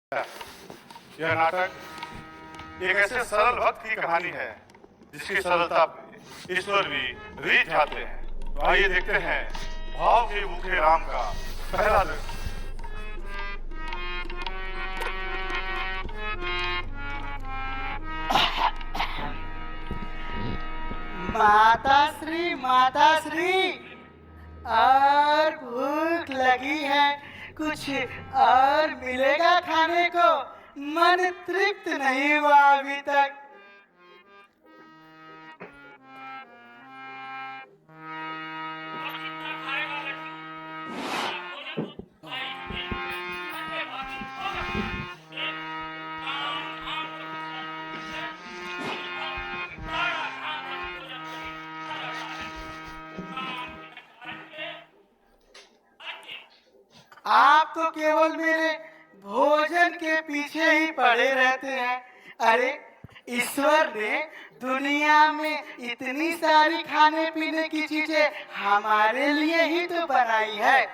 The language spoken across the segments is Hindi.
यह नाटक एक ऐसे सरल भक्त की कहानी है जिसकी सरलता पे ईश्वर भी रीझ जाते हैं। तो आइए देखते हैं भाव के भूखे राम का पहला दृश्य। माता श्री और भूख लगी है, कुछ और मिलेगा खाने को? मन तृप्त नहीं हुआ अभी तक। आप तो केवल मेरे भोजन के पीछे ही पड़े रहते हैं। अरे ईश्वर ने दुनिया में इतनी सारी खाने पीने की चीजें हमारे लिए ही तो बनाई है,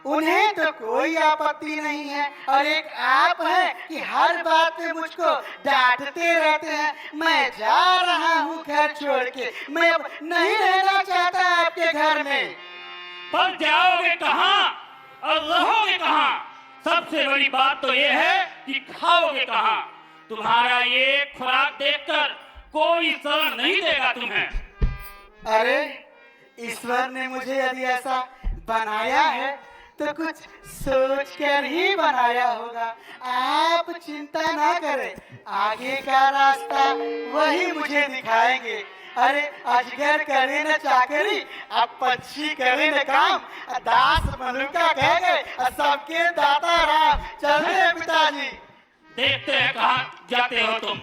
उन्हें तो कोई आपत्ति नहीं है। और एक आप हैं कि हर बात पे मुझको डांटते रहते हैं। मैं जा रहा हूँ घर छोड़ के, मैं अब नहीं रहना चाहता आपके घर में। पर जाओगे कहाँ और रहोगे कहाँ? सबसे बड़ी बात तो ये है कि खाओगे कहाँ? तुम्हारा ये खुराक देखकर कोई शरण नहीं देगा तुम्हें। अरे ईश्वर ने मुझे यदि ऐसा बनाया है तो कुछ सोच कर ही बनाया होगा। आप चिंता ना करें, आगे का रास्ता वही मुझे दिखाएंगे। अरे अजगर करे न चाकरी, अब पक्षी करे न काम, दास मनुका कह गए, सबके दाता राम। चलिए पिताजी। देखते हैं कहाँ जाते हो तुम।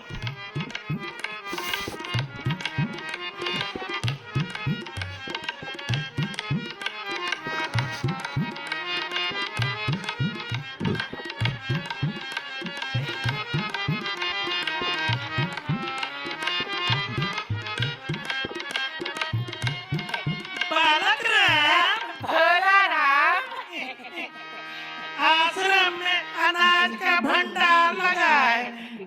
बालक राम, भोला राम, आश्रम में अनाज का भंडार लगा है,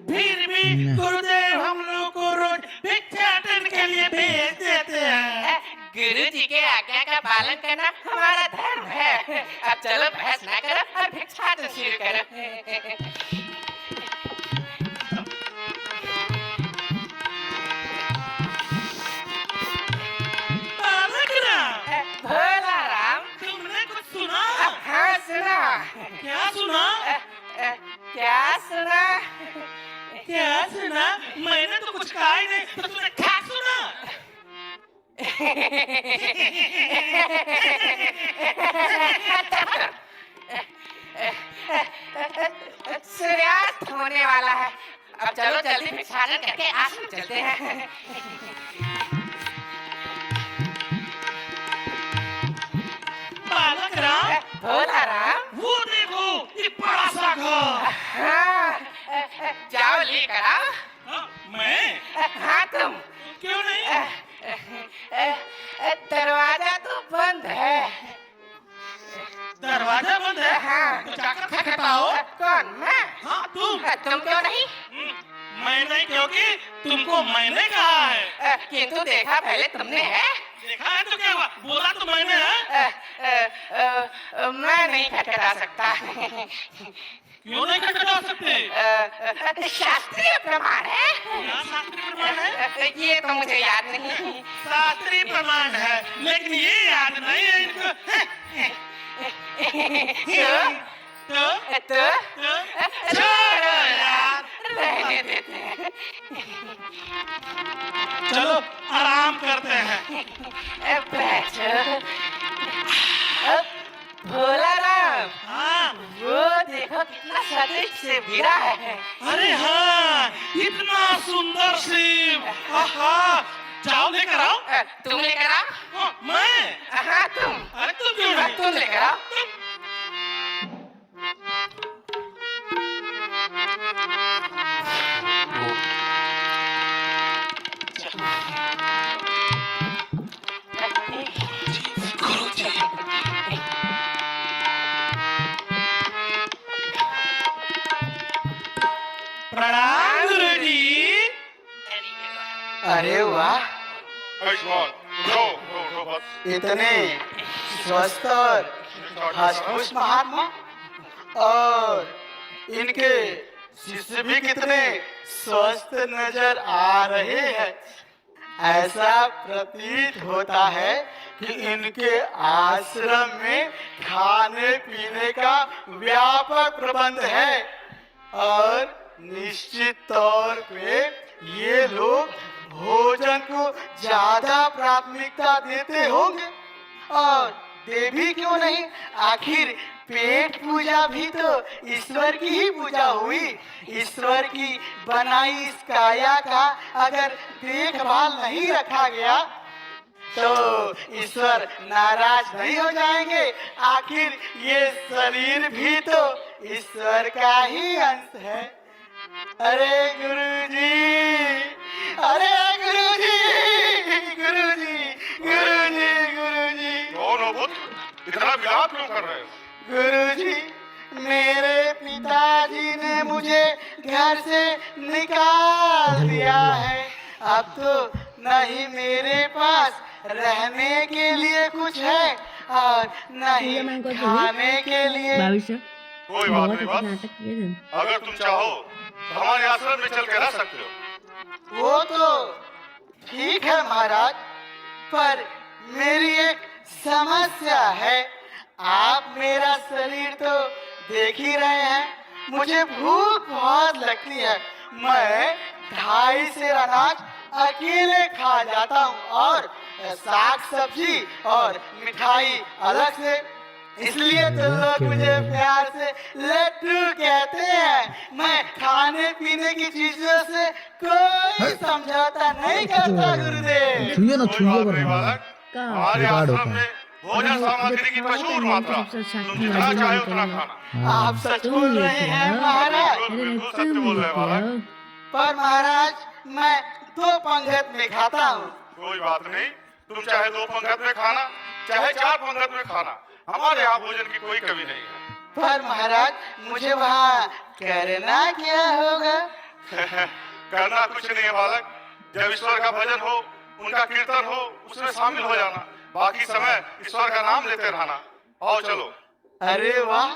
फिर भी गुरुदेव हम लोग को रोज भिक्षाटन के लिए भेज देते हैं। गुरु जी के आज्ञा का पालन करना हमारा धर्म है। अब चलो बहस ना करो और भिक्षाटन शुरू करो। बालक राम, भोला राम, तुमने कुछ सुना? हाँ सुना। क्या सुना? क्या सुना? क्या सुना? मैंने तो कुछ कहा ही नहीं, तो तुमने क्या सुना? सूर्यास्त होने वाला है। अब चलो जल्दी भिक्षाटन करके आश्रम चलते हैं। बालक राम, भोला राम, वो देखो ये बड़ा सा घर। हाँ, जाओ लेकर आओ। हाँ, मैं? हाँ तुम। क्यों नहीं? दरवाजा तो बंद है। दरवाजा बंद है? हाँ। तो जाकर खटखटाओ। कौन? मैं? हाँ तुम। तुम क्यों नहीं? मैं नहीं, क्योंकि तुमको मैंने कहा है। किंतु देखा पहले तुमने है। देखा है तो क्या हुआ? बोला तो मैंने है। मैं नहीं खटखटा सकता। क्यों नहीं खटखटा सकते? शास्त्रीय प्रमाण है। क्या शास्त्रीय प्रमाण है? ये तो मुझे याद नहीं। शास्त्रीय प्रमाण है, लेकिन ये याद नहीं है इनको। तो छोड़ो यार, रहने देते हैं। चलो आराम करते हैं। बैठो। भोला राम, हाँ, वो देखो कितना सटीक से गिरा है। अरे हाँ, इतना सुंदर शिव। आहा, जाओ लेकर आओ। तुम लेकर आओ। हाँ, मैं? हाँ तुम। अरे तुम क्यों नहीं? तुम लेकर आओ। प्रणाम गुरुजी। अरे वाह, आयुष्मान उठो उठो उठो बस। इतने स्वस्थ और हंसमुख महात्मा, और इनके शिष्य भी कितने स्वस्थ नजर आ रहे हैं। ऐसा प्रतीत होता है कि इनके आश्रम में खाने पीने का व्यापक प्रबंध है, और निश्चित तौर पे ये लोग भोजन को ज्यादा प्राथमिकता देते होंगे। और दे भी क्यों नहीं, आखिर पेट पूजा भी तो ईश्वर की ही पूजा हुई। ईश्वर की बनाई इस काया का अगर देखभाल नहीं रखा गया तो ईश्वर नाराज नहीं हो जाएंगे। आखिर ये शरीर भी तो ईश्वर का ही अंश है। अरे गुरुजी, अरे गुरुजी, गुरुजी, गुरुजी, गुरुजी। कौन हो पुत्र, इतना विलाप क्यों कर रहे हो? गुरुजी, मेरे पिताजी ने मुझे घर से निकाल दिया है। अब तो नहीं मेरे पास रहने के लिए कुछ है और नहीं खाने के लिए। कोई बात नहीं बस, अगर तुम चाहो तो हमारे आश्रम में चल के रह सकते हो। वो तो ठीक है महाराज, पर मेरी एक समस्या है। आप मेरा शरीर तो देख ही रहे हैं, मुझे भूख बहुत लगती है। मैं 2.5 सेर अनाज अकेले खा जाता हूँ, और साग सब्जी और मिठाई अलग से। इसलिए तो लोग मुझे प्यार से लड्डू कहते हैं। मैं खाने पीने की चीजों से कोई समझौता नहीं करता गुरुदेव। कोई बात नहीं बालक, हमारे आश्रम में भोजन सामग्री की प्रचुर मात्रा, तुम जितना चाहे उतना खाना। आप सच बोल रहे हैं महाराज। बिल्कुल सत्य बोल रहे हैं बालक। पर महाराज, मैं 2 पंगत में खाता हूँ। कोई बात नहीं, तुम चाहे 2 पंगत में खाना, चाहे 4 पंगत में खाना, हमारे यहाँ भोजन की कोई कमी नहीं है। पर महाराज, मुझे वहाँ करना क्या होगा? करना कुछ नहीं है बालक, जब ईश्वर का भजन हो, उनका कीर्तन हो, उसमें शामिल हो जाना। बाकी समय ईश्वर का नाम लेते रहना। आओ चलो। अरे वाह,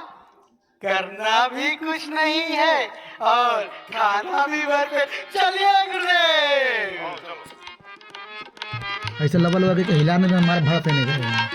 करना भी कुछ नहीं है और खाना भी भरपेट। चलिए गुरुदेव। आओ चलो। ऐसे लबल लगा के हिलाने में हमारा भारत नहीं गए।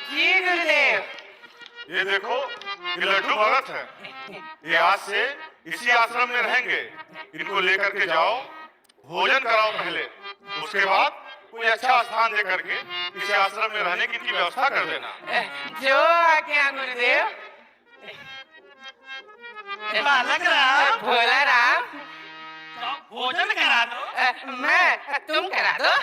जी गुरुदेव। ये देखो, ये लड्डू भगत है। ये आज से इसी आश्रम में रहेंगे। इनको लेकर के जाओ, भोजन कराओ पहले, उसके बाद कोई अच्छा स्थान दे करके इस आश्रम में रहने की इनकी व्यवस्था कर देना। जो आज्ञा गुरुदेव। बालक राम, भोला राम, भोजन करा दो। मैं, तुम करा दो।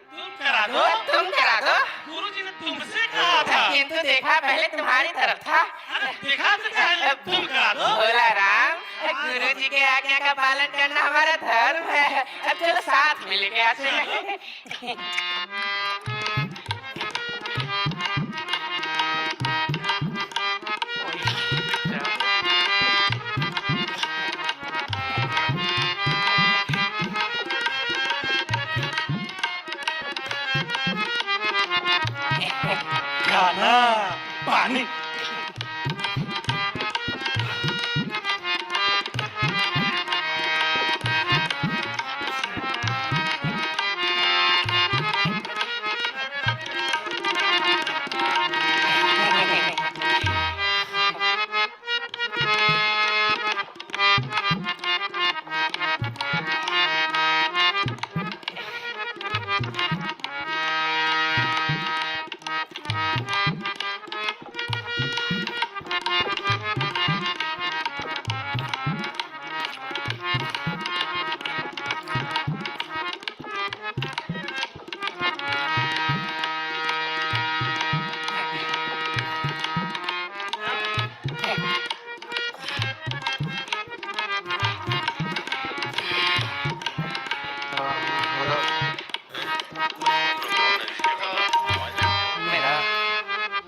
तुम करा दो। तुम करा दो। गुरुजी ने तुमसे कहा था। किंतु देखा पहले तुम्हारी तरफ था। अरे देखा तो पहले तुम करा दो। भोला राम, गुरुजी के आज्ञा का पालन करना हमारा धर्म है। अब चलो साथ मिल के आते हैं। खाना पानी।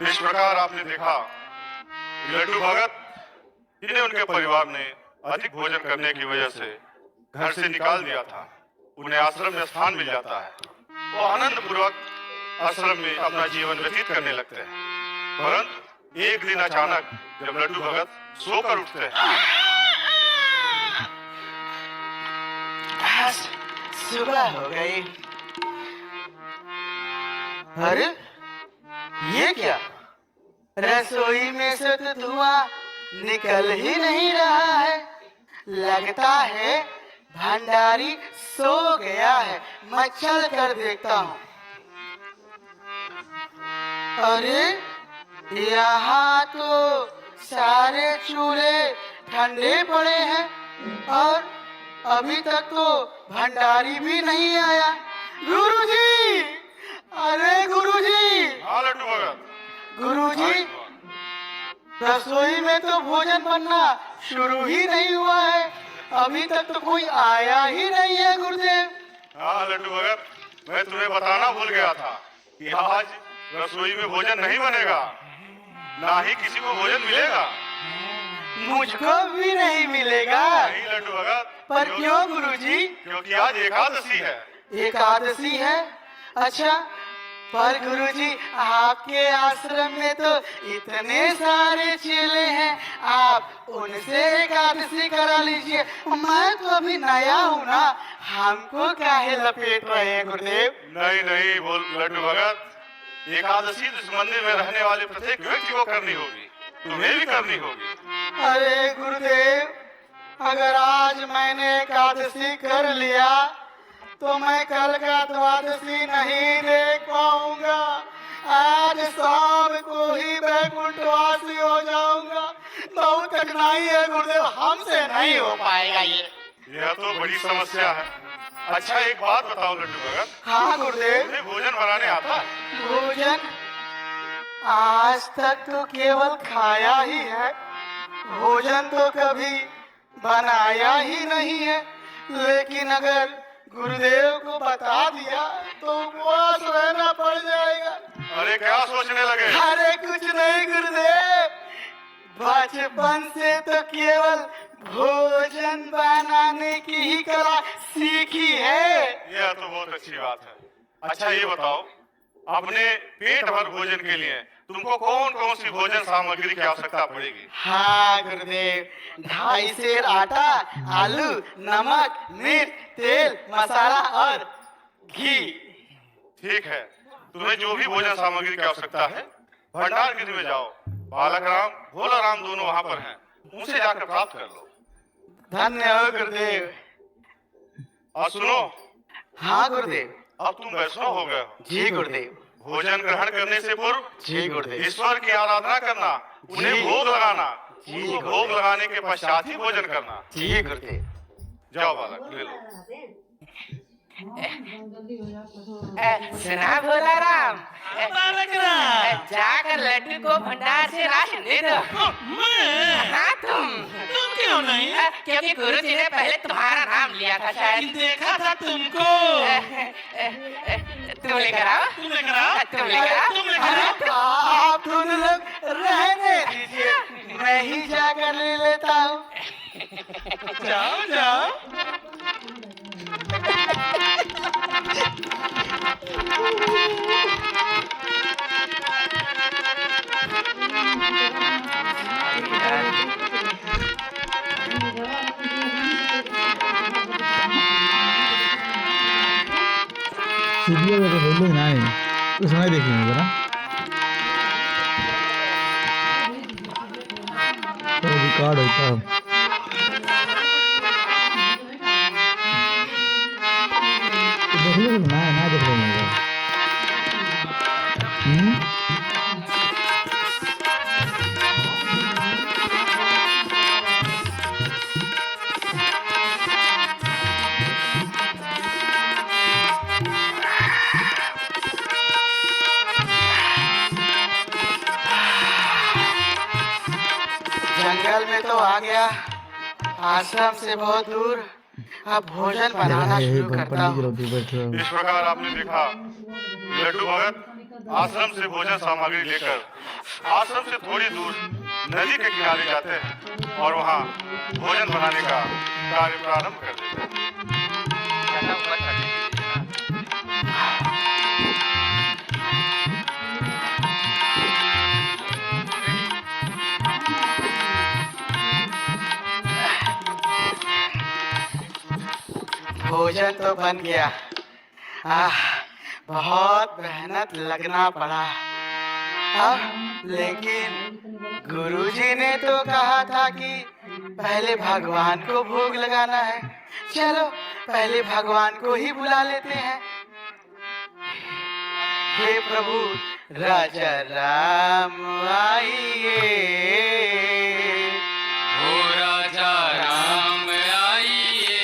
इस प्रकार आपने देखा लड्डू भगत जिन्हें उनके परिवार ने अधिक भोजन करने की वजह से घर से निकाल दिया था, उन्हें आश्रम में स्थान मिल जाता है। वो आनंद पूर्वक आश्रम में अपना जीवन व्यतीत करने लगते हैं। परंतु एक दिन अचानक जब लड्डू भगत सोकर उठते हैं, आज सुबह हो गई। अरे ये क्या, रसोई में से तो धुआं निकल ही नहीं रहा है। लगता है भंडारी सो गया है। मैं चल कर देखता हूँ। अरे यहाँ तो सारे चूल्हे ठंडे पड़े हैं और अभी तक तो भंडारी भी नहीं आया। गुरुजी, अरे गुरुजी, हाँ लड्डू भगत, गुरुजी, रसोई में तो भोजन बनना शुरू ही नहीं हुआ है। अभी तक तो कोई आया ही नहीं है गुरुदेव। हाँ लड्डू भगत, मैं तुम्हें बताना भूल गया था कि आज रसोई में भोजन नहीं बनेगा, ना ही किसी को भोजन मिलेगा। मुझको भी नहीं मिलेगा। नहीं लड्डू भगत। पर क्यों गुरुजी? क्योंकि आज एकादशी है। एकादशी है? अच्छा, पर गुरुजी आपके आश्रम में तो इतने सारे चेले हैं, आप उनसे एकादशी करा लीजिए। मैं तो अभी नया हूँ ना, हमको काहे लपेट रहे हैं गुरुदेव? नहीं नहीं बोल लड्डू भगत, एकादशी इस मंदिर में रहने वाले प्रत्येक व्यक्ति को करनी होगी, तुम्हें भी करनी होगी। अरे गुरुदेव, अगर आज मैंने एकादशी कर लिया तो मैं कल का द्वादशी नहीं देख पाऊंगा। आज शाम को ही वैकुंठवासी हो जाऊंगा। बहुत कठिनाई है गुरुदेव, हमसे नहीं हो पाएगा ये। यह तो बड़ी समस्या है। अच्छा एक बात बताओ लड्डू भगत, हाँ गुरुदेव। तुम्हें भोजन बनाने आता है? भोजन आज तक तो केवल खाया ही है, भोजन तो कभी बनाया ही नहीं है। लेकिन अगर गुरुदेव को बता दिया तो उपवास रहना पड़ जाएगा। अरे क्या सोचने लगे? अरे कुछ नहीं गुरुदेव, बचपन से तो केवल भोजन बनाने की ही कला सीखी है। यह तो बहुत अच्छी बात है। अच्छा ये बताओ, अपने पेट भर भोजन के लिए तुमको कौन कौन सी भोजन सामग्री की आवश्यकता पड़ेगी? हाँ गुरुदेव, 2.5 सेर आटा, आलू, नमक, मिर्च, तेल, मसाला और घी। ठीक है, तुम्हें जो भी भोजन सामग्री की आवश्यकता है भंडार गृह में जाओ, बालक राम, भोला राम दोनों वहाँ पर हैं, उनसे जाकर प्राप्त कर लो। धन्य हो गुरुदेव। और सुनो, हाँ गुरुदेव। अब तुम वैष्णव हो गए हो। जी गुरुदेव। भोजन ग्रहण करने से पूर्व जी गुरुदेव। ईश्वर की आराधना करना, उन्हें जी। भोग लगाना, जी उनको गुरुदेव। भोग लगाने के पश्चात ही भोजन करना। जी गुरुदेव। जाओ बालक ले लो। सुना भोला राम, जाकर लड्डू को भंडार से राशन दे दो। हाँ तुम क्यों नहीं? क्योंकि गुरुजी ने पहले तुम्हारा नाम लिया था शायद। देखा था तुमको। तुम लेकर आओ। तुम लेकर आओ। तुम लेकर आओ। तुम लेकर आओ। आप दोनों लोग रहने दीजिए, मैं ही जाकर ले लेता हूँ। जाओ जाओ। सीधी अगर बोलो ना है तो समय देखेंगे जरा, तो रिकॉर्ड होता है। देख लो ना देख लो मेरा। जंगल में तो आ गया, आश्रम से बहुत दूर। अब भोजन बनाना शुरू करता हूँ। बैठे हो। इस प्रकार आपने देखा लड्डू भगत आश्रम से भोजन सामग्री लेकर आश्रम से थोड़ी दूर नदी के किनारे जाते हैं और वहाँ भोजन बनाने का कार्य प्रारंभ कर देते हैं। ज्यादा ऊपर कर दीजिए। भोजन तो बन गया। बहुत मेहनत लगना पड़ा। लेकिन गुरुजी ने तो कहा था कि पहले भगवान को भोग लगाना है। चलो पहले भगवान को ही बुला लेते हैं। हे प्रभु राजा राम आइए, ओ राजा राम आइए,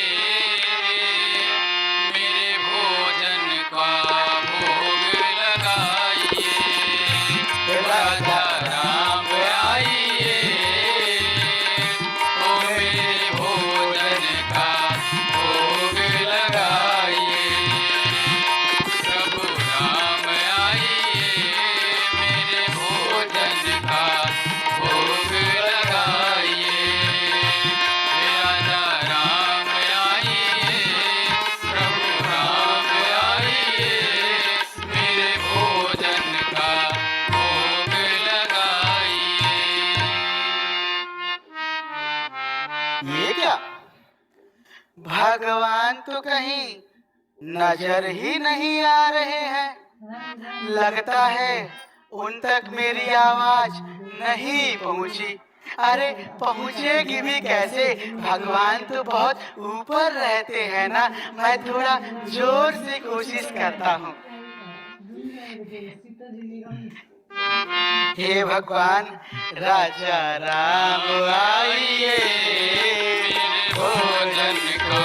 मेरे भोजन का भोग लगाइए। राजा राम आइए, ओ मेरे भोजन का भोग लगाइए। प्रभु राम आइए, मेरे भोजन का भोग लगाइए। राजा राम आइए, प्रभु राम आइए, मेरे भोजन का भोग लगाइए। ये क्या? भगवान तो कहीं नजर ही नहीं आ रहे हैं। लगता है उन तक मेरी आवाज नहीं पहुंची। अरे पहुंचेगी भी कैसे? भगवान तो बहुत ऊपर रहते हैं ना। मैं थोड़ा जोर से कोशिश करता हूँ। हे भगवान राजा राम आइए, मेरे भोजन का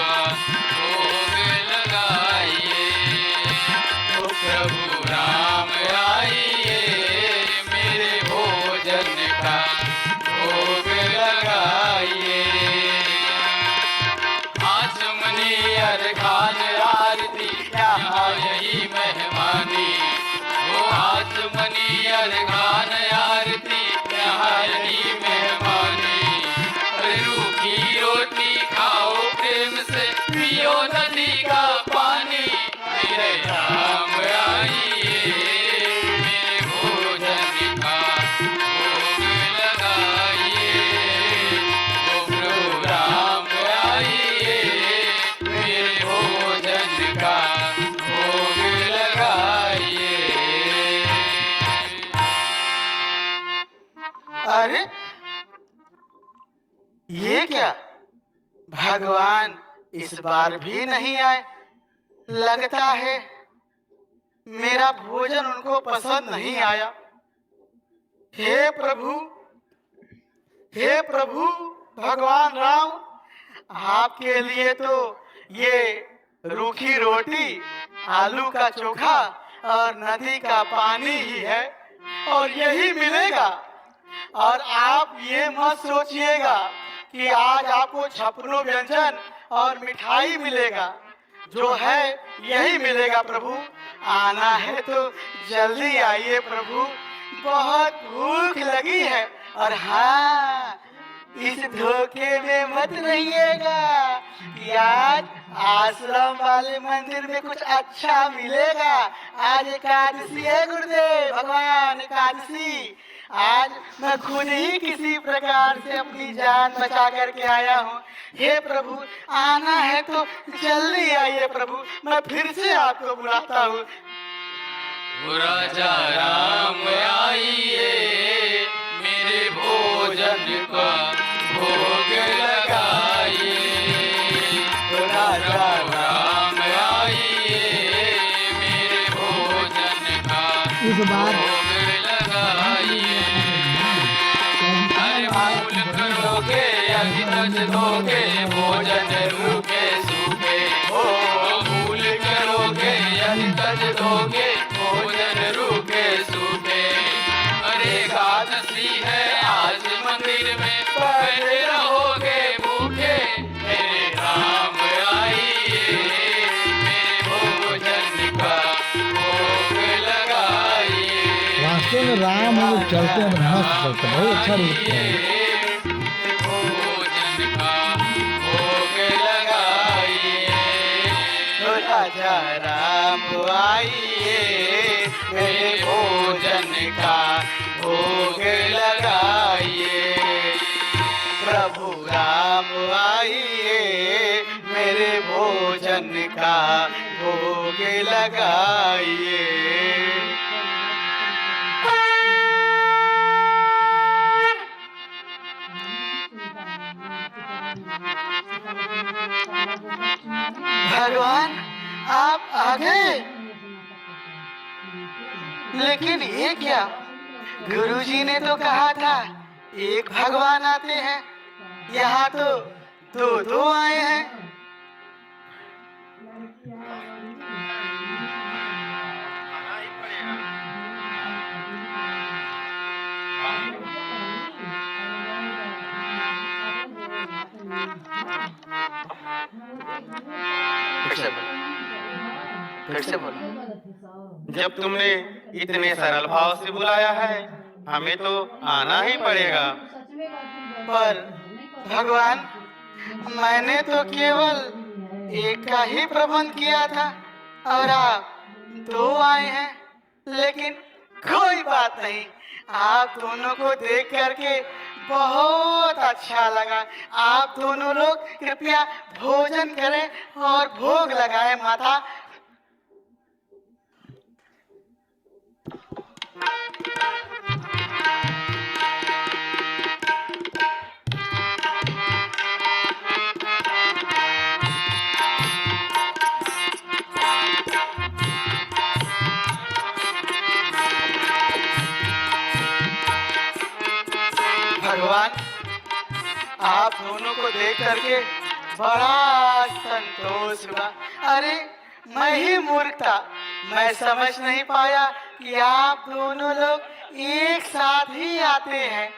भोग लगाइए। ओ प्रभु राम आइए, मेरे भोजन का भोग लगाइए। आचमनी अरखान आरती यहाँ यही मेहमानी। ओ आचमनी अरखान आरती यहाँ यही मेहमानी। रूखी रोटी खाओ प्रेम से, पियो नदी का पानी। मेरे राम आइए, मेरे भोजन का भोग लगाइए। ओ प्रभु राम आइए, मेरे भोजन का भोग लगाइए। अरे ये क्या? भगवान इस बार भी नहीं आए। लगता है मेरा भोजन उनको पसंद नहीं आया। हे प्रभु, हे प्रभु भगवान राम, आपके लिए तो ये रूखी रोटी, आलू का चोखा और नदी का पानी ही है और यही मिलेगा। और आप ये मत सोचिएगा कि आज आपको छप्पनों व्यंजन और मिठाई मिलेगा। जो है यही मिलेगा प्रभु। आना है तो जल्दी आइए प्रभु, बहुत भूख लगी है। और हाँ, इस धोखे में मत रहिएगा कि आज आश्रम वाले मंदिर में कुछ अच्छा मिलेगा। आज एकादशी है गुरुदेव, भगवान एकादशी। आज मैं खुद ही किसी प्रकार से अपनी जान बचा करके आया हूँ। हे प्रभु, आना है तो जल्दी आइए प्रभु, मैं फिर से आपको बुलाता हूँ। ओ राजा राम आइए, मेरे भोजन का भोग लगाइए। ओ राजा राम आइए, मेरे भोजन का इस बार भोग लगाइए। अरे भूल करोगे अभी तज दोगे, भोजन रूखे सूखे। ओ भूल करोगे अभी तज दोगे, भोजन रूखे सूखे। अरे एकादशी है आज मंदिर में, बैठे रहोगे भूखे। मेरे राम आइए, मेरे भोजन का भोग में राम वो चलते हैं मस्त चलते हैं, बहुत अच्छा रूप है। भोजन का भोग लगाइए, राजा राम आइए, मेरे भोजन का भोग लगाइए। प्रभु राम आइए, मेरे भोजन का भोग लगाइए। भगवान आप आ गए, लेकिन ये क्या? गुरुजी ने तो कहा था एक भगवान आते हैं, यहाँ तो दो दो आए हैं। फिर से बोलो। जब तुमने इतने सरल भाव से बुलाया है, हमें तो आना ही पड़ेगा। पर भगवान, मैंने तो केवल एक का ही प्रबंध किया था और आप दो आए हैं। लेकिन कोई बात नहीं, आप दोनों को देख करके बहुत अच्छा लगा। आप दोनों लोग कृपया भोजन करें और भोग लगाएं माता। भगवान, आप दोनों को देख करके बड़ा संतोष हुआ। अरे मैं ही मूर्ख था, मैं समझ नहीं पाया कि आप दोनों लोग एक साथ ही आते हैं।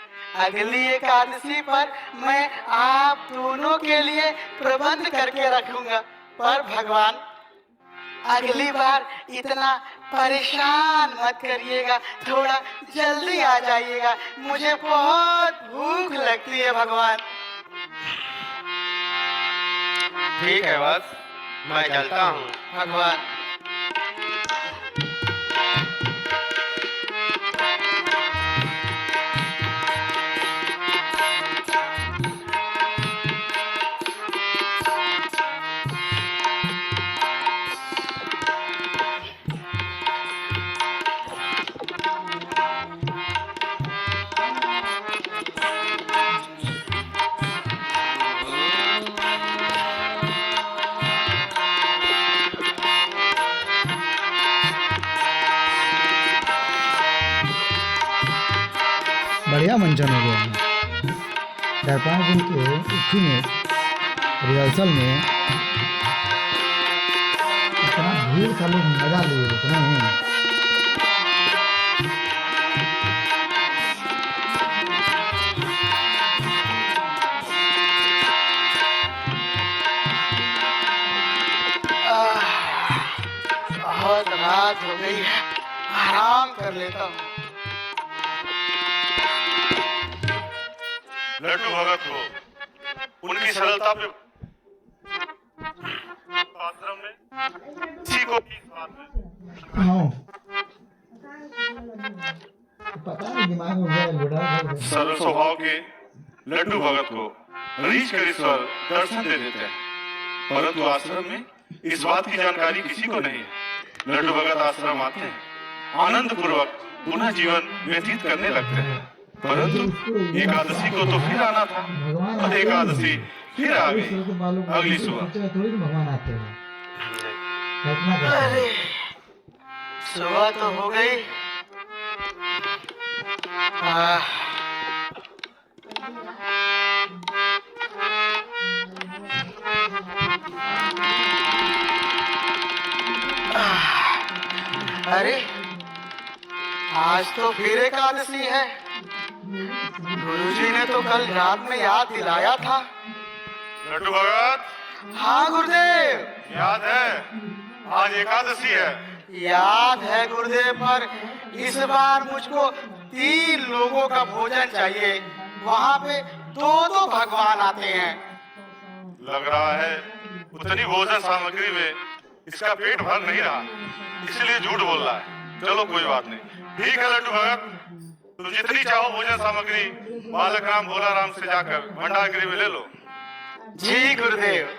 अगली एकादशी पर मैं आप दोनों के लिए प्रबंध करके रखूंगा। पर भगवान, अगली बार इतना परेशान मत करिएगा, थोड़ा जल्दी आ जाइएगा, मुझे बहुत भूख लगती है भगवान। ठीक है बस, मैं चलता हूँ। भगवान, बढ़िया मंचन हो गया है। 4-5 दिन के उठी में रिहर्सल में इतना भीड़ का लोग मजा लिए इतना है। बहुत रात हो गई है, आराम कर लेता हूँ। लड्डू भगत को उनकी सरलता पे आश्रम में किसी को भी स्वाद में हाँ, पता नहीं दिमाग में गया बुढ़ा। सरल स्वभाव के लड्डू भगत को रीछ कर ईश्वर दर्शन दे देते हैं, परंतु आश्रम में इस बात की जानकारी किसी को नहीं है। लड्डू भगत आश्रम आते हैं, आनंद पूर्वक पुनः जीवन व्यतीत करने लगते हैं, परंतु एकादशी को तो फिर आना था और एकादशी फिर आ गई। अगली सुबह थोड़ी भगवान आते हैं, कल्पना करते हैं। अरे सुबह तो हो गई। अरे आज तो फिर एकादशी है। गुरुजी ने तो कल रात में याद दिलाया था। लड्डू भगत, हाँ गुरुदेव, याद है आज एकादशी है। याद है गुरुदेव, पर इस बार मुझको 3 लोगों का भोजन चाहिए। वहाँ पे 2 भगवान आते हैं। लग रहा है उतनी भोजन सामग्री में इसका पेट भर नहीं रहा, इसलिए झूठ बोल रहा है। चलो कोई बात नहीं, ठीक है लड्डू भगत, तुम जितनी चाहो भोजन सामग्री बालक राम भोला राम से जाकर भंडारगृह में ले लो। जी गुरुदेव।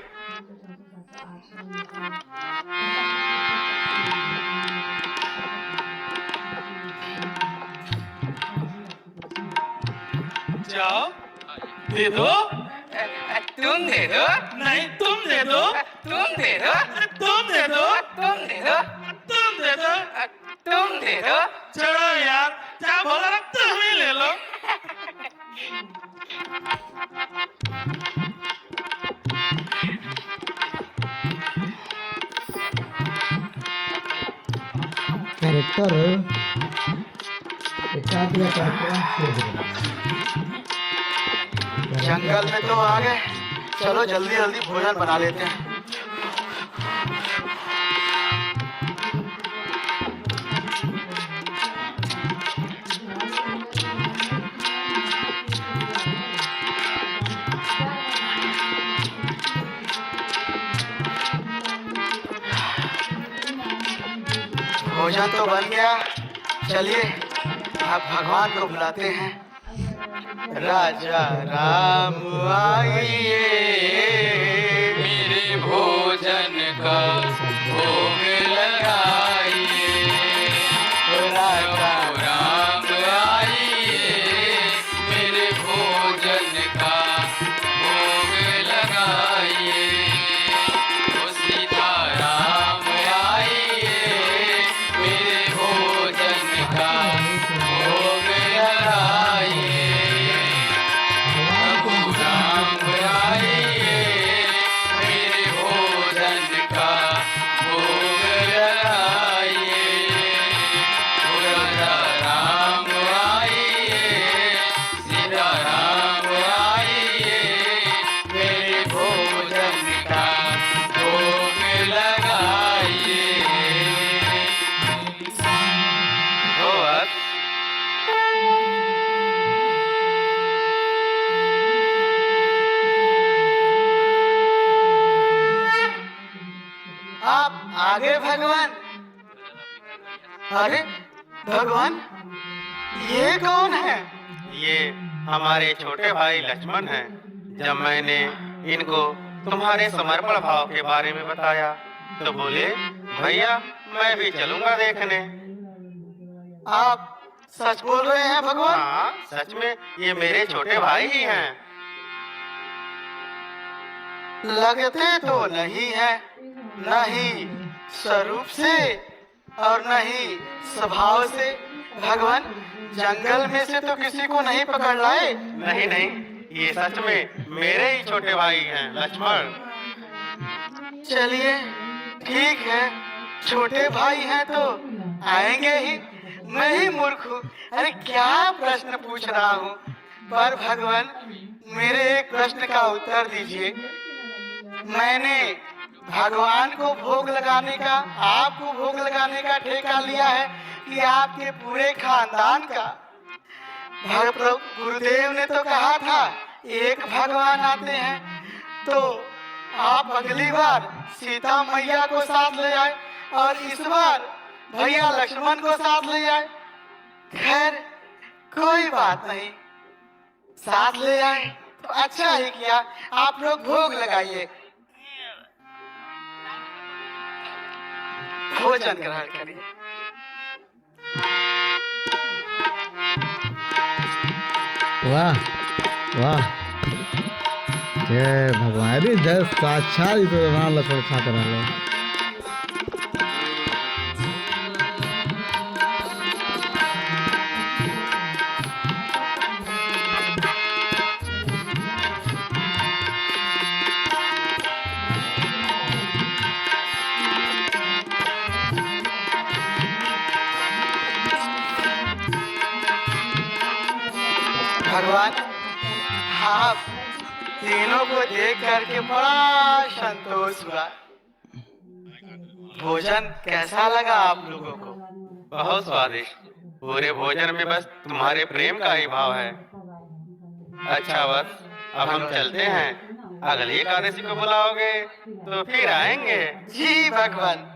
जाओ, दे दो। तुम दे दो। नहीं, तुम दे दो। तुम दे दो। तुम दे दो। तुम दे दो। तुम दे दो। तुम दे दो। चलो यार, क्या बोला ना, तुम ही ले लो। कैरेक्टर एकाध या कैरेक्टर जंगल में तो आ गए, चलो जल्दी जल्दी भोजन बना लेते हैं। भोजन तो बन गया, चलिए अब भगवान को बुलाते हैं। राजा राम आइए, मेरे भोजन का भोग लगाइए। राजा राम आइए, मेरे भोजन का भोग लगाइए। ओ सीता राम आइए, मेरे भोजन का भोग लगाइए। राम आइए, मेरे भोजन का भोग लगाइए। राजा राम आइए, सीता राम आइए, मेरे भोजन का भोग लगाइए। भगत, आप आगे भगवान। अरे भगवान, ये कौन है? ये हमारे छोटे भाई लक्ष्मण हैं। जब मैंने इनको तुम्हारे समर्पण भाव के बारे में बताया तो बोले, भैया मैं भी चलूंगा देखने। आप सच बोल रहे हैं भगवान? हाँ, सच में ये मेरे छोटे भाई ही हैं। लगते तो नहीं है, नहीं स्वरूप से और नहीं स्वभाव से। भगवान, जंगल में से तो किसी को नहीं पकड़ लाए? नहीं नहीं, ये सच में मेरे ही छोटे भाई हैं लक्ष्मण। चलिए ठीक है, छोटे भाई हैं तो आएंगे ही। मैं ही मूर्ख हूँ, अरे क्या प्रश्न पूछ रहा हूँ। पर भगवान, मेरे एक प्रश्न का उत्तर दीजिए। मैंने भगवान को भोग लगाने का, आपको भोग लगाने का ठेका लिया है कि आपके पूरे खानदान का? प्रभु गुरुदेव ने तो कहा था एक भगवान आते हैं, तो आप अगली बार सीता मैया को साथ ले आए और इस बार भैया लक्ष्मण को साथ ले आए। खैर कोई बात नहीं, साथ ले आए तो अच्छा ही किया। आप लोग भोग लगाइए, भोजन ग्रहण करिए। वाह वाह, जय भगवान। अरे जय साक्षात ही तो राम लक्ष्मण खाते रहे। भगवान, आप तीनों को देख करके बड़ा संतोष हुआ। भोजन कैसा लगा आप लोगों को? बहुत स्वादिष्ट। पूरे भोजन में बस तुम्हारे प्रेम का ही भाव है। अच्छा बस अब हम चलते हैं। अगली एकादशी को बुलाओगे तो फिर आएंगे। जी भगवान।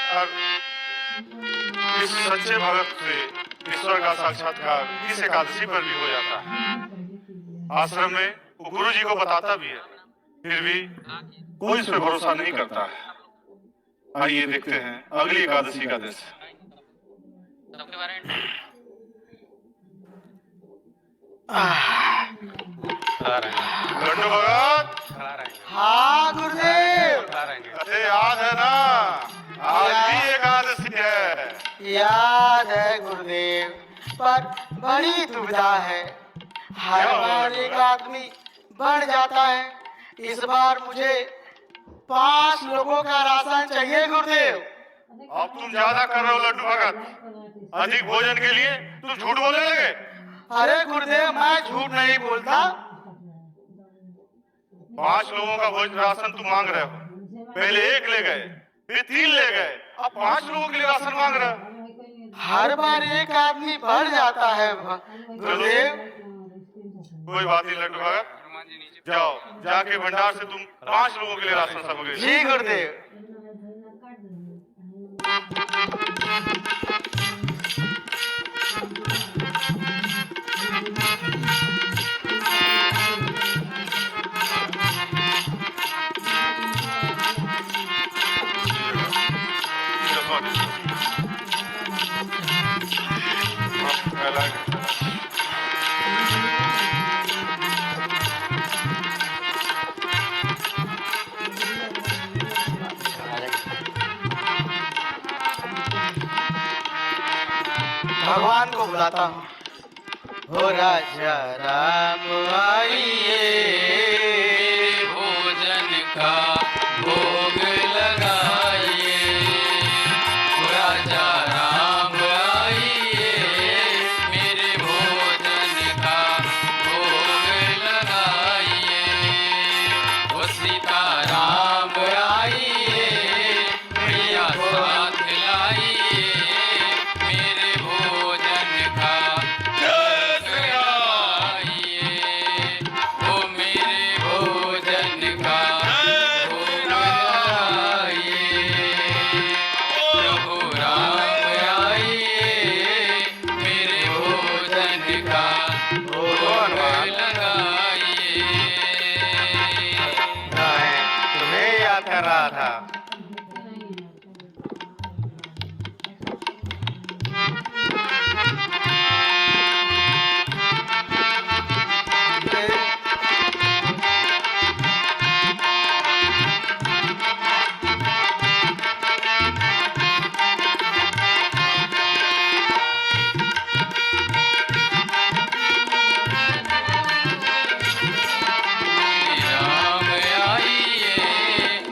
और इस सच्चे भक्त से ईश्वर का साक्षात्कार इस एकादशी पर भी हो जाता है। आश्रम में वो गुरु जी को बताता भी है, फिर भी कोई इस पर भरोसा नहीं करता है। आइए देखते हैं अगली एकादशी का दृश्य। लड्डू भगत, हाँ गुरुदेव, अरे याद है ना, आज भी एकादशी है। याद है गुरुदेव, पर बड़ी दुविधा है। हर बार एक आदमी बढ़ जाता है, इस बार मुझे 5 लोगों का राशन चाहिए गुरुदेव। अब तुम ज्यादा कर रहे हो लड्डू भगत। अधिक भोजन के लिए तुम झूठ बोलने लगे। अरे गुरुदेव, मैं झूठ नहीं बोलता। 5 लोगों का भोजन राशन तुम मांग रहे हो। पहले 1 ले गए, फिर 3 ले गए, अब 5 लोगों के लिए राशन मांग रहे हो। हर बार एक आदमी बढ़ जाता है गुरुदेव। कोई बात नहीं लड्डू भगत, जाओ जाके भंडार से तुम 5 लोगों के लिए राशन सामग्री। जी गुरुदेव। भगवान को बुलाता हूँ। हो राजा राम आइए, भोजन का भोग लगाइए। राजा राम आइए, मेरे भोजन का भोग लगाइए। ओ सीता राम आइए, भैया साथ लाइए, मेरे भोजन का भोग लगाइए। ओ मेरे भोजन का भोग लगाइए। प्रभु राम आइए, मेरे भोजन का भोग लगाइए। तुम्हें याद कर रहा था। राम आइए,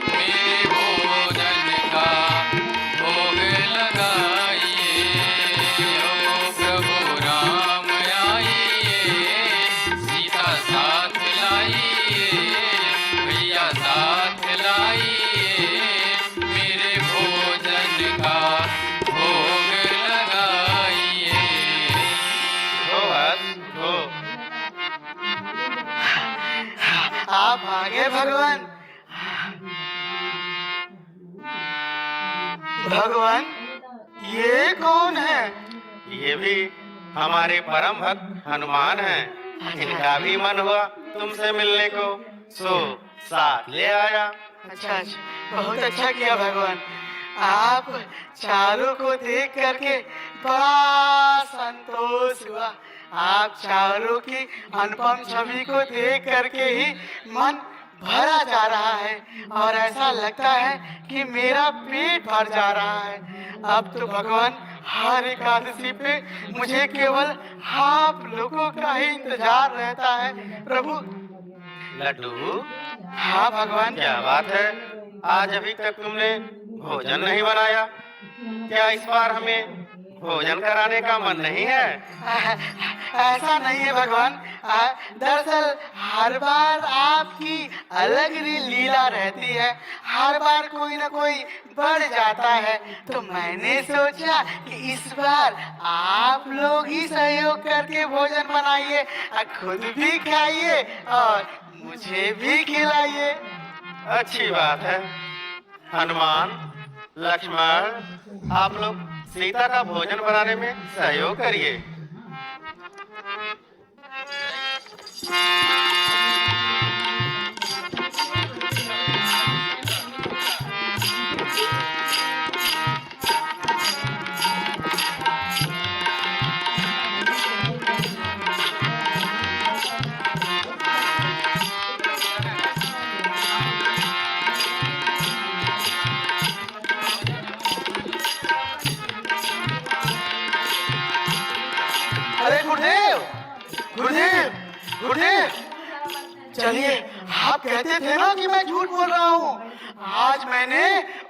मेरे भोजन का भोग लगाइए। ओ प्रभु राम आइए, सीता साथ लाइए, भैया साथ लाइए, मेरे भोजन का भोग लगाइए। हो बस हो। आप आगे भगवान। भगवान ये कौन है? ये भी हमारे परम भक्त हनुमान हैं। इनका भी मन हुआ तुमसे मिलने को, सो साथ ले आया। अच्छा अच्छा, बहुत अच्छा किया भगवान। आप चारों को देख करके बड़ा संतोष हुआ। आप चारों की अनुपम छवि को देख करके ही मन भरा जा रहा है और ऐसा लगता है कि मेरा पेट भर जा रहा है। अब तो भगवान हर एकादशी पे मुझे केवल आप लोगों का ही इंतजार रहता है। प्रभु। लड्डू, हाँ भगवान। क्या बात है, आज अभी तक तुमने भोजन नहीं बनाया? क्या इस बार हमें भोजन कराने का मन नहीं है? ऐसा नहीं है भगवान। दरअसल हर बार आपकी अलग ही लीला रहती है। हर बार कोई ना कोई बढ़ जाता है, तो मैंने सोचा कि इस बार आप लोग ही सहयोग करके भोजन बनाइए, खुद भी खाइए और मुझे भी खिलाइए। अच्छी बात है। हनुमान, लक्ष्मण, आप लोग सीता का भोजन बनाने में सहयोग करिए। अरे गुरुदेव, गुरुदेव, गुरुदेव, चलिए। आप कहते थे ना कि मैं झूठ बोल रहा हूँ। आज मैंने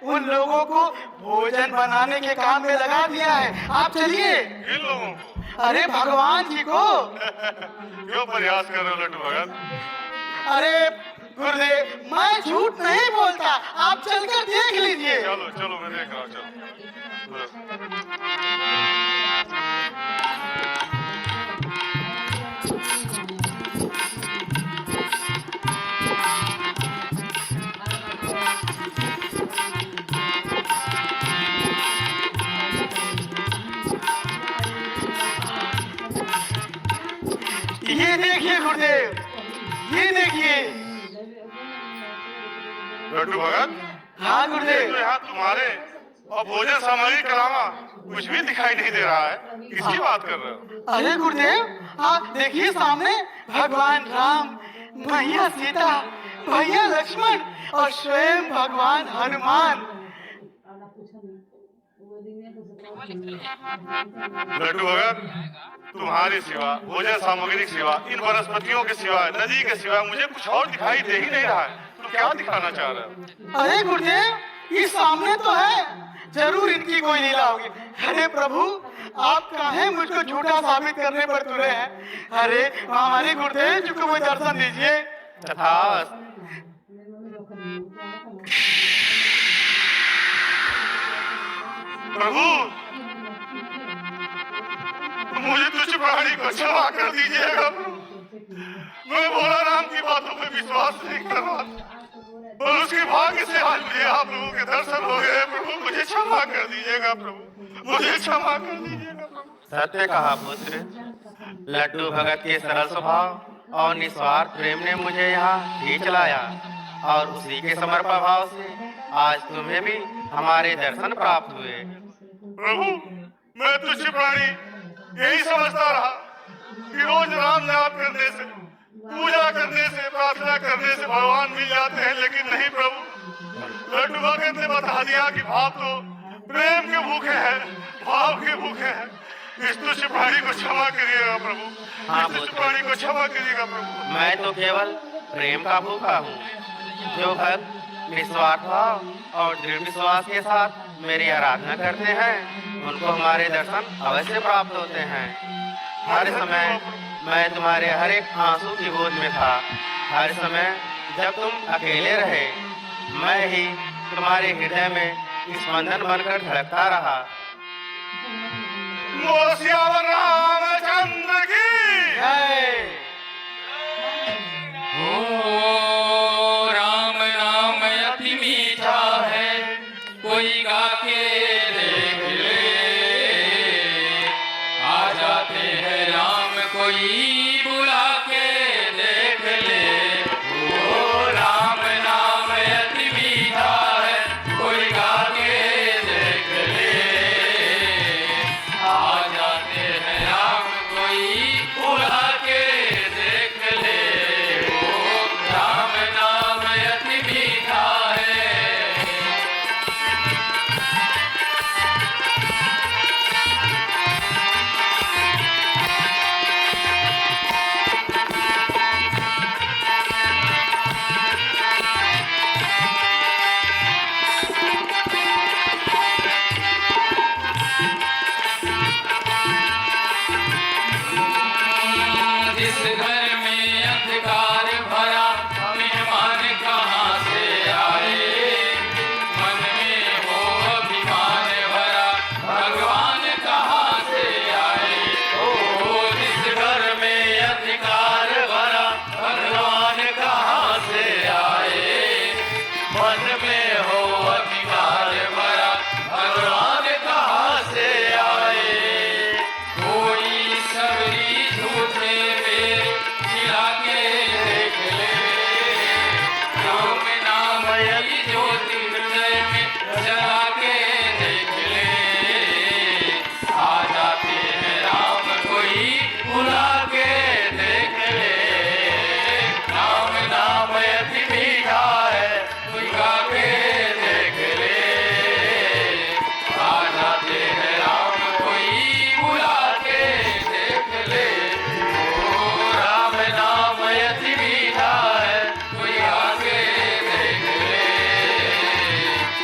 उन लोगों को भोजन बनाने के काम में लगा दिया है। आप चलिए। इन लोगों को? अरे भगवान जी को। क्यों प्रयास कर रहे हो लड्डू भगत? अरे गुरुदेव, मैं झूठ नहीं बोलता, आप चलकर देख लीजिए। चलो चलो, मैं देख रहा हूँ। चलो। ये देखिए गुरुदेव, ये देखिए। लड्डू भगत, हाँ गुरुदेव। तो यहाँ तुम्हारे और भोजन सामग्री के अलावा कुछ भी दिखाई नहीं दे रहा है। किसकी बात कर रहे हो? अरे गुरुदेव, आप देखिए सामने भगवान राम, भैया सीता, भैया लक्ष्मण और स्वयं भगवान हनुमान। लड्डू भगत, तुम्हारी सिवा, भोजन सामग्री के सिवा, इन वनस्पतियों के सिवा, नदी के सिवा मुझे कुछ और दिखाई दे ही नहीं रहा है। तुम क्या दिखाना चाह रहे हो? अरे गुरुदेव, ये सामने तो है, जरूर इनकी कोई लीला होगी। अरे प्रभु, आप काहे मुझको झूठा साबित करने पर तुले हैं? अरे हमारे गुरुदेव जी को दर्शन दीजिए। तथास्तु। प्रभु, मुझे तुच्छ प्राणी को क्षमा कर दीजिएगा। मैं भोला राम की बातों पे विश्वास नहीं कर रहा, और उसके भाग्य से आज मुझे आप लोगों के दर्शन हो गए। प्रभु, मुझे क्षमा कर दीजिएगा। प्रभु, मुझे क्षमा कर दीजिएगा। प्रभु, सत्य कहा पुत्र। लड्डू भगत के सरल स्वभाव और निस्वार्थ प्रेम ने मुझे यहाँ खींच लाया, और उसी के समर्पण भाव से आज तुम्हें भी हमारे दर्शन प्राप्त हुए। प्रभु, मैं तुच्छ प्राणी यही समझता रहा कि रोज राम नाम करने से, पूजा करने से, प्रार्थना करने से भगवान मिल जाते हैं, लेकिन नहीं प्रभु। लड्डू भगत ने बता दिया कि भाव तो प्रेम के भूखे हैं, भाव के भूखे हैं। इस तुच्छ प्राणी को क्षमा करिएगा प्रभु। हाँ, इस तुच्छ प्राणी को क्षमा करिएगा प्रभु। मैं तो केवल प्रेम का भूखा हूँ। जो भक्त निस्वार्थ भाव और दृढ़ विश्वास के साथ मेरी आराधना करते हैं, उनको हमारे दर्शन अवश्य प्राप्त होते हैं। हर समय मैं तुम्हारे हर एक आंसू की गोद में था। हर समय जब तुम अकेले रहे, मैं ही तुम्हारे हृदय में स्पंदन बनकर धड़कता रहा। बोलो सियावर रामचंद्र की जय। ओ राम नाम अति मीठा है, कोई गा के कोई बुला के देख ले, ओ राम नाम अति मीठा है, कोई गा के देख ले। आ जाते हैं राम कोई बुला के देख ले, ओ राम नाम अति मीठा है। जिस घर में अंधकार भरा, मेहमान कहाँ से आए, मन में हो अभिमान भरा, भगवान कहाँ से आए। ओ जिस घर में अंधकार भरा, भगवान कहाँ से आए, मन में हो अभिमान भरा, भगवान कहाँ से आए। कोई सबरी झूठे में खिला के देख ले, राम नाम यही ज्योति हृदय में जला के देख ले। आ जाते हैं राम कोई बुला के देख ले, राम नाम अति मीठा है, कोई गा के देख ले। आ जाते हैं राम कोई बुला के देख ले, ओ राम नाम अति मीठा है, कोई गा के देख ले।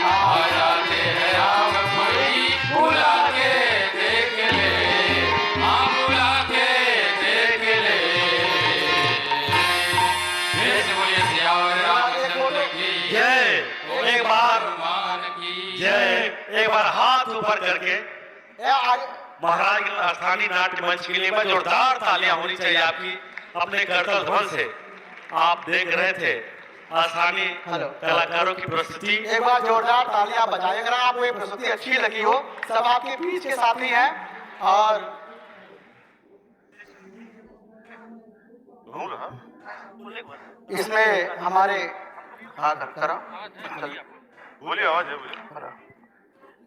आ जाते हैं राम कोई बुला के देख ले, हाँ बुला के देख ले। जय बोलिए सियावर रामचंद्र की जय। एक बार हनुमान की जय। एक बार हाथ ऊपर करके महाराज के स्थानीय नाट्य मंच के लिए जोरदार तालियां होनी चाहिए आपकी। अपने करतल ध्वन से आप देख रहे थे स्थानीय कलाकारों की प्रस्तुति। एक बार जोरदार तालियां बजाएं अगर आपको ये प्रस्तुति अच्छी लगी हो। सब आपके बीच के साथी हैं और इसमें हमारे हाँ करो बोलिए आवाज है, बोलिए।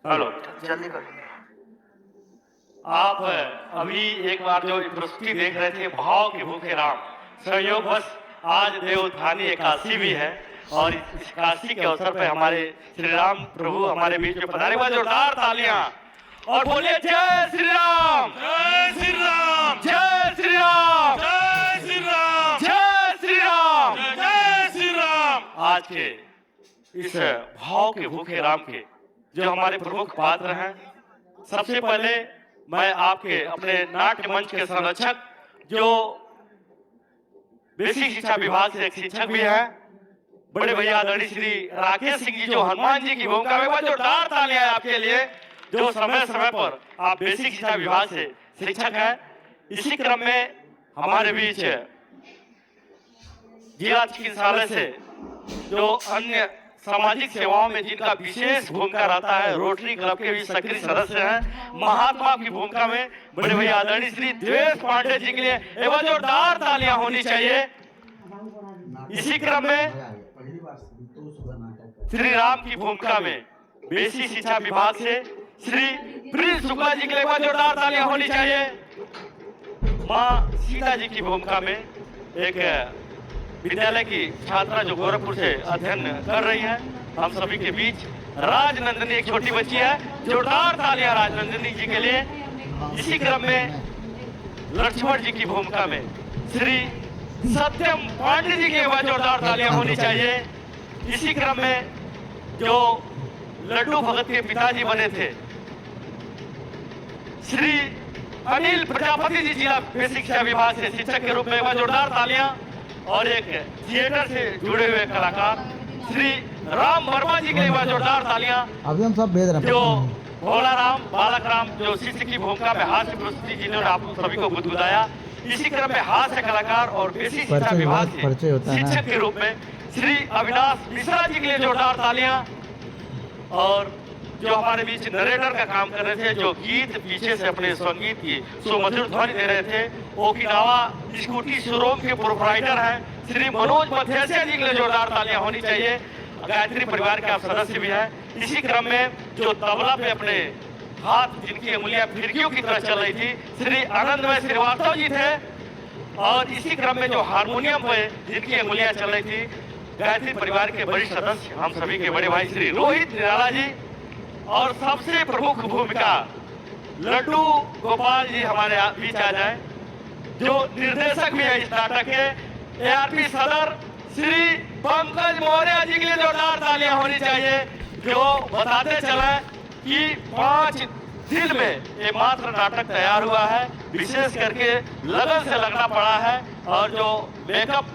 हेलो, जल्दी करो। आप अभी एक बार जो प्रस्तुति देख रहे थे भाव के भूखे राम, संयोगवश आज देवोत्थानी एकादशी भी है और इस एकादशी के अवसर पर हमारे श्री राम प्रभु हमारे बीच में पधारे। हुए जोरदार तालियां और बोलिए जय श्री राम, जय श्री राम, जय श्री राम, जय श्री राम, जय श्री राम, जय श्री राम। आज के इस भाव के भूखे राम के जो हमारे प्रमुख पात्र हैं, सबसे पहले मैं आपके अपने नाट्य मंच के संरक्षक जो बेसिक शिक्षा विभाग से एक शिक्षक भी हैं, बड़े भैया आदरणीय श्री राकेश सिंह जी जो हनुमान जी की भूमिका में जोरदार तालियां आपके लिए, जो समय समय पर आप बेसिक शिक्षा विभाग से शिक्षक हैं। इसी क्रम में हमारे बीच जिला चिकित्सालय से जो अन्य सामाजिक सेवाओं में जिनका विशेष भूमिका रहता है, रोटरी क्लब के भी सक्रिय सदस्य हैं, महात्मा की भूमिका में बड़े भैया आदरणीय श्री देवेश पांडे जी के लिए एक बार जोरदार तालियां होनी चाहिए। इसी क्रम में श्री राम की भूमिका में बेसिक शिक्षा विभाग से श्री प्रिंस शुक्ला जी के लिए एक बार जोरदार तालियां होनी चाहिए। माँ सीता जी की भूमिका में एक विद्यालय की छात्रा जो गोरखपुर से अध्ययन कर रही है, हम सभी के बीच राजनंदिनी एक छोटी बच्ची है, जोरदार तालियां राजनंदिनी जी के लिए। इसी क्रम में लक्ष्मण जी की भूमिका में श्री सत्यम पांडे जी के बाद जोरदार तालियां होनी चाहिए। इसी क्रम में जो लड्डू भगत के पिताजी बने थे श्री अनिल प्रजापति जी जिला बेसिक शिक्षा विभाग से शिक्षक के रूप में जोरदार तालियां, और एक थिएटर से जुड़े हुए कलाकार श्री राम वर्मा जी के लिए जोरदार तालियां। अभी हम सब भेज रहे हैं जो भोला राम बालक राम जो शिष्य की भूमिका में हास्य प्रस्तुति जिन्होंने आप सभी को गुदगुदाया। इसी क्रम में हास्य कलाकार और बेसिक शिक्षा विभाग से शिक्षक के रूप में श्री अविनाश मिश्रा जी के लिए जोरदार तालियां। और जो हमारे बीच नरेटर का काम कर रहे थे, जो गीत पीछे से अपने संगीत की सुमधुर ध्वनि दे रहे थे, ओकिनावा स्कूटी शोरूम के प्रोप्राइटर हैं श्री मनोज मथेसिया जी के लिए जोरदार तालियां होनी चाहिए। गायत्री परिवार के आप सदस्य भी हैं। इसी क्रम में जो तबला पे अपने हाथ, जिनकी उंगलियां फिरकियों की तरह चल रही थी, श्री आनंदमय श्रीवास्तव जी थे। और इसी क्रम में जो हारमोनियम पे जिनकी उंगलियां चल रही थी, गायत्री परिवार के वरिष्ठ सदस्य, हम सभी के बड़े भाई श्री रोहित निराला जी। और सबसे प्रमुख भूमिका लड्डू गोपाल जी हमारे बीच आ जाए, जो निर्देशक भी है इस नाटक के। ARP सदर श्री पंकज मौर्य जी के लिए जोरदार तालियां होनी चाहिए, जो बताते चले कि 5 दिन में ये मात्र नाटक तैयार हुआ है। विशेष करके लगन से लगना पड़ा है और जो मेकअप